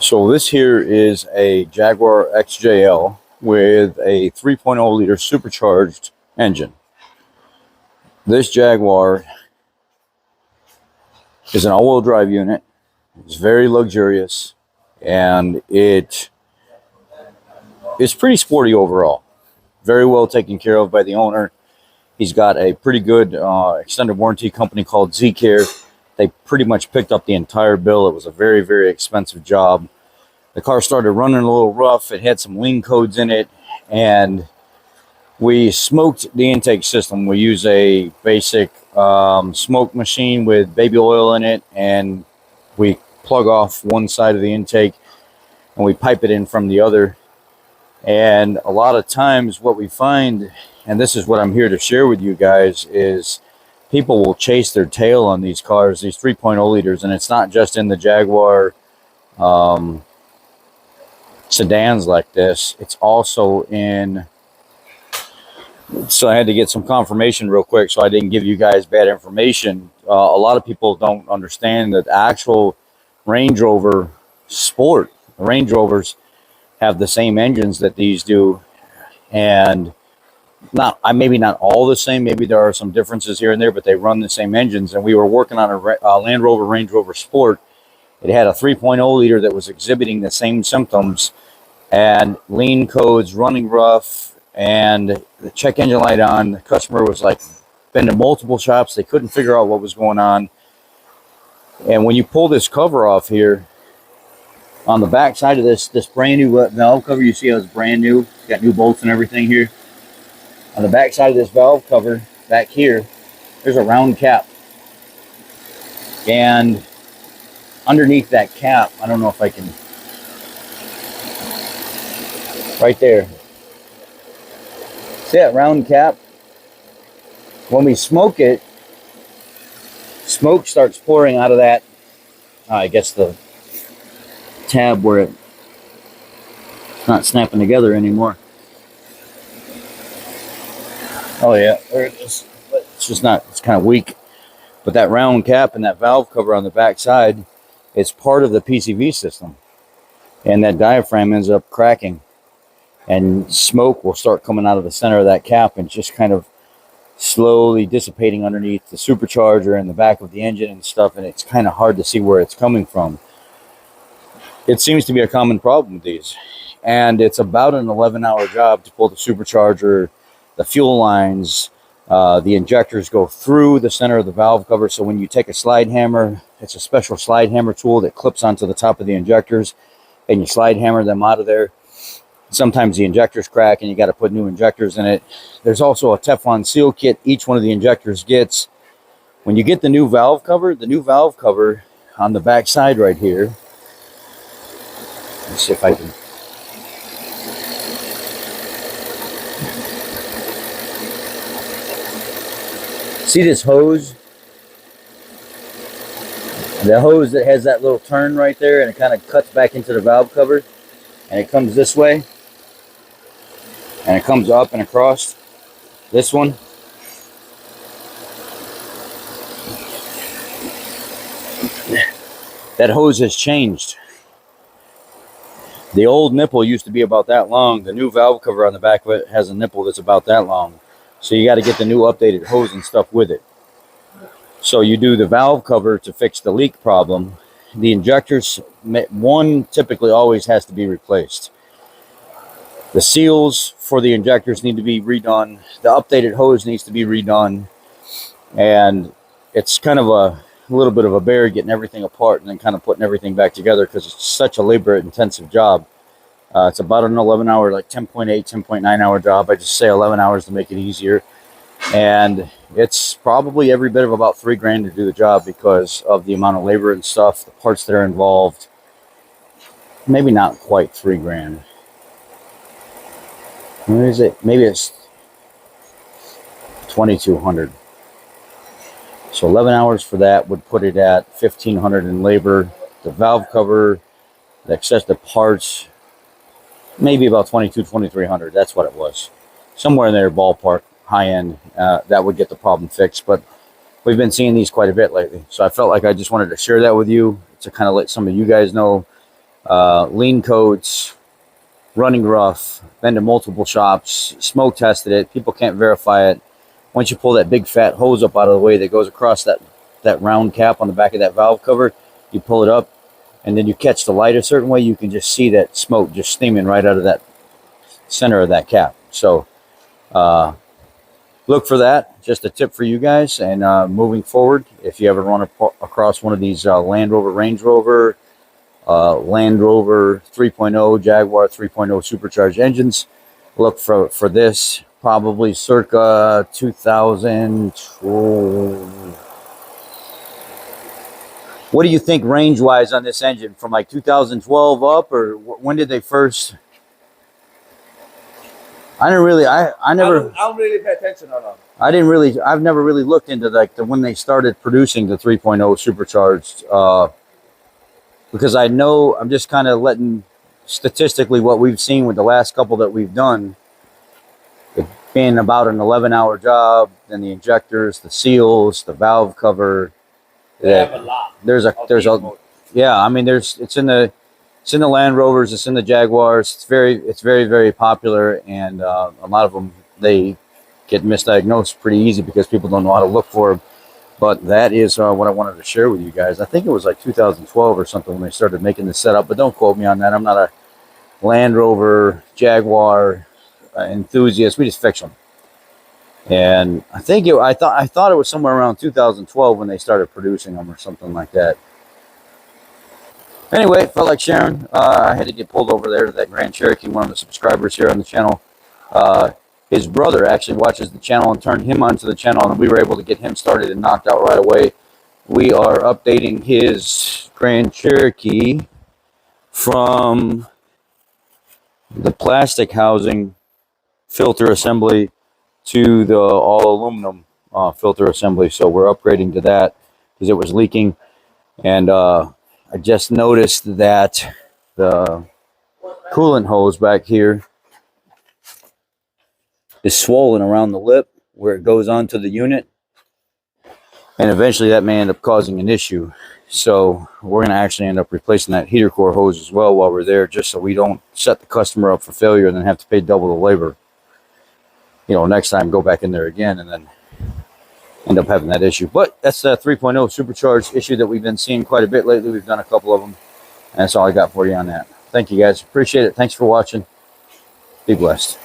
So this here is a Jaguar XJL with a 3.0 liter supercharged engine. This Jaguar is an all-wheel drive unit. It's very luxurious, and it is pretty sporty overall. Very well taken care of by the owner. He's got a pretty good extended warranty company called Z-Care. They pretty much picked up the entire bill. It was a very, very expensive job. The car started running a little rough. It had some lean codes in it, and we smoked the intake system. We use a basic smoke machine with baby oil in it, and we plug off one side of the intake and we pipe it in from the other. And a lot of times what we find, and this is what I'm here to share with you guys, is people will chase their tail on these cars, these 3.0 liters, and it's not just in the Jaguar sedans like this. It's also in, so I had to get some confirmation real quick so I didn't give you guys bad information. A lot of people don't understand that the actual Range Rover Sport, the Range Rovers, have the same engines that these do, and maybe not all the same. Maybe there are some differences here and there, but they run the same engines. And we were working on a Land Rover Range Rover Sport. It had a 3.0 liter that was exhibiting the same symptoms, and lean codes, running rough, and the check engine light on. The customer was like, been to multiple shops. They couldn't figure out what was going on. And when you pull this cover off here, on the back side of this brand new valve cover, you see how it's brand new. It's got new bolts and everything here. On the back side of this valve cover, back here, there's a round cap. And underneath that cap, I don't know if I can, right there. See that round cap? When we smoke it, smoke starts pouring out of that, I guess the tab where it's not snapping together anymore. Oh yeah, there it is. But it's just not, it's kind of weak. But that round cap and that valve cover on the back side, it's part of the PCV system. And that diaphragm ends up cracking. And smoke will start coming out of the center of that cap and just kind of slowly dissipating underneath the supercharger and the back of the engine and stuff. And it's kind of hard to see where it's coming from. It seems to be a common problem with these. And it's about an 11-hour job to pull the supercharger, the fuel lines, the injectors go through the center of the valve cover. So when you take a slide hammer, it's a special slide hammer tool that clips onto the top of the injectors, and you slide hammer them out of there. Sometimes the injectors crack and you got to put new injectors in it. There's also a Teflon seal kit each one of the injectors gets. When you get the new valve cover on the back side right here, let's see if I can. See this hose? The hose that has that little turn right there, and it kind of cuts back into the valve cover, and it comes this way, and it comes up and across this one. That hose has changed. The old nipple used to be about that long. The new valve cover on the back of it has a nipple that's about that long. So you got to get the new updated hose and stuff with it. So you do the valve cover to fix the leak problem. The injectors, one typically always has to be replaced. The seals for the injectors need to be redone. The updated hose needs to be redone. And it's kind of a little bit of a bear getting everything apart and then kind of putting everything back together, because it's such a labor intensive job. It's about an 11-hour, like 10.8, 10.9 hour job. I just say 11 hours to make it easier. And it's probably every bit of about $3,000 to do the job because of the amount of labor and stuff, the parts that are involved. Maybe not quite $3,000. Where is it? Maybe it's $2,200. So 11 hours for that would put it at $1,500 in labor. The valve cover, the accessory parts, maybe about $2,200, $2,300. That's what it was. Somewhere in there, ballpark, high end. That would get the problem fixed. But we've been seeing these quite a bit lately. So I felt like I just wanted to share that with you to kind of let some of you guys know lean coats, running rough, been to multiple shops, smoke tested it. People can't verify it. Once you pull that big fat hose up out of the way that goes across that round cap on the back of that valve cover, you pull it up, and then you catch the light a certain way, you can just see that smoke just steaming right out of that center of that cap. So look for that. Just a tip for you guys. And moving forward, if you ever run across one of these Land Rover, Range Rover, Land Rover 3.0, Jaguar 3.0 supercharged engines, look for this probably circa 2012. What do you think range-wise on this engine? From like 2012 up, or when did they first? I didn't really. I never. I don't really pay attention on them. I didn't really. I've never really looked into like when they started producing the 3.0 supercharged. Because I know I'm just kind of letting statistically what we've seen with the last couple that we've done, it being about an 11-hour job, then the injectors, the seals, the valve cover. They have a lot. There's a yeah. I mean, it's in the Land Rovers, it's in the Jaguars. It's very popular, and a lot of them they get misdiagnosed pretty easy because people don't know how to look for them. But that is what I wanted to share with you guys. I think it was like 2012 or something when they started making this setup, but don't quote me on that. I'm not a Land Rover, Jaguar enthusiast. We just fix them. And I think I thought it was somewhere around 2012 when they started producing them or something like that. Anyway, felt like sharing. I had to get pulled over there to that Grand Cherokee, one of the subscribers here on the channel. His brother actually watches the channel and turned him onto the channel, and we were able to get him started and knocked out right away. We are updating his Grand Cherokee from the plastic housing filter assembly to the all aluminum filter assembly. So we're upgrading to that because it was leaking. And I just noticed that the coolant hose back here is swollen around the lip where it goes onto the unit, and eventually that may end up causing an issue. So we're going to actually end up replacing that heater core hose as well while we're there, just so we don't set the customer up for failure and then have to pay double the labor. You know, next time go back in there again and then end up having that issue. But that's the 3.0 supercharged issue that we've been seeing quite a bit lately. We've done a couple of them, and that's all I got for you on that. Thank you guys, appreciate it. Thanks for watching. Be blessed.